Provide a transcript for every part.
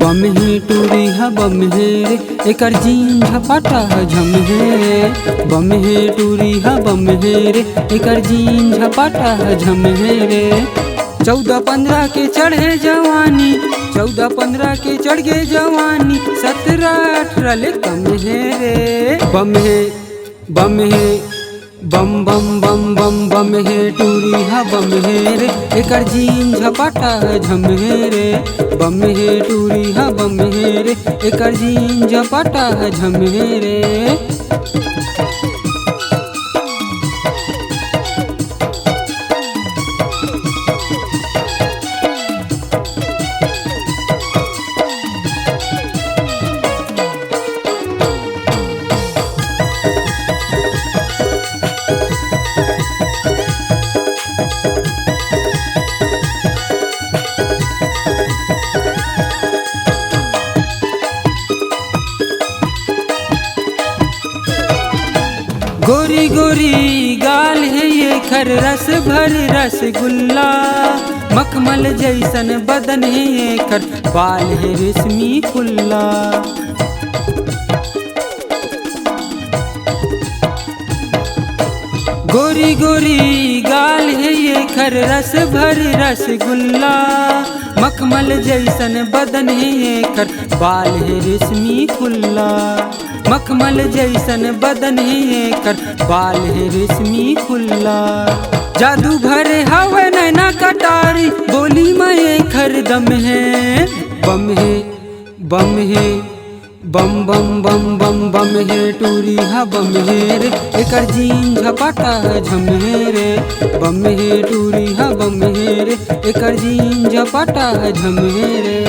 बम हे टूरी हा बम हे रे एकर जीन झपाटा हा झम हे। बम हे टूरी हा बम हे रे एकर जीन झपाटा हा झम हे रे। 14-15 के चढ़े जवानी, 14-15 के चढ़ गे जवानी, 17-18 ले कम है रे। बम हे बम हे बम बम बम बम बम हे टूरी हा बम हे रे एकर जीन झपाटा हा झम हे रे। बम हे टूरी हा बम हे रे एकर जीन झपाटा हा झम हे रे। गोरी गोरी गाल है ये खर रस भर रसगुल्ला, मखमल जैसन बदन है ये खर बाल है रेशमी खुल्ला। गोरी गोरी गाल है ये खर रस भर रसगुल्ला, मखमल जैसन बदन है ये खर बाल है रेशमी खुल्ला। मखमल जैसन बदन है ये कर बाल है रेशमी खुल्ला। जादू भरे हवे नैना कटारी, बोली में ये खर दम है। बम है बम है बम बम बम बम बम है टूरी हा बम है रे एकर जीन झपाटा हा झम है रे। बम है टूरी हा बम है रे एकर जीन झपाटा हा झम है रे।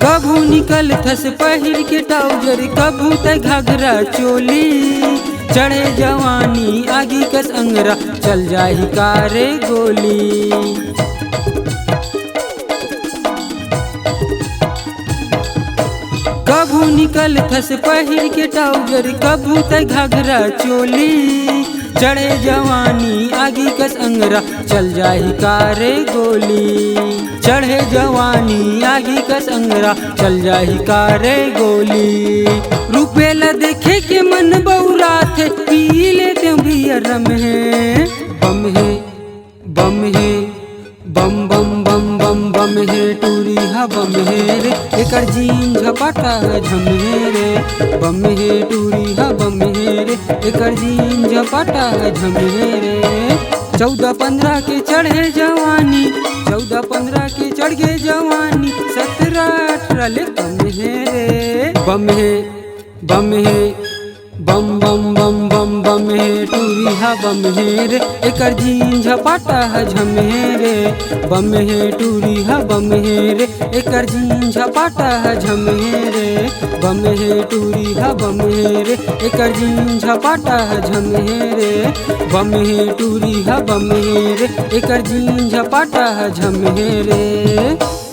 कभू निकल थस पहिर के ट्राउजर, कभू त घघरा चोली, चढ़े जवानी आगी कस अंगरा चल जाही कारे गोली। कभू निकल थस पहिर के ट्राउजर, कभू त घघरा चोली, चढ़े जवानी आगी कस अंगरा चल जाही कारे गोली। चढ़े जवानी आगी कस अंगरा चल जाही कारे गोली। रुपेला देखे के मन बौरा थे, पी लेते बियर रम है। बम है बम है बम बम बम बम बम है टूरी हा बम है रे एकर जीन झपाटा हा झम है रे। बम है टूरी हा बम है रे एकर जीन झपाटा हा झम है रे। 14-15 के चढ़े जवानी, 14-15 के चढ़ गे जवानी, 17-18 ले कम है रे। बम है बम है बम बम बम बम बम है टूरी हा बम है रे एकर जीन झपाटा हा झम है रे। बम है टूरी हा बम है रे एकर जीन झपाटा हा झम है रे। बम है टूरी हा बम है रे एकर जीन झपाटा हा झम है रे। बम है टूरी हा बम है रे एकर जीन झपाटा हा झम है रे।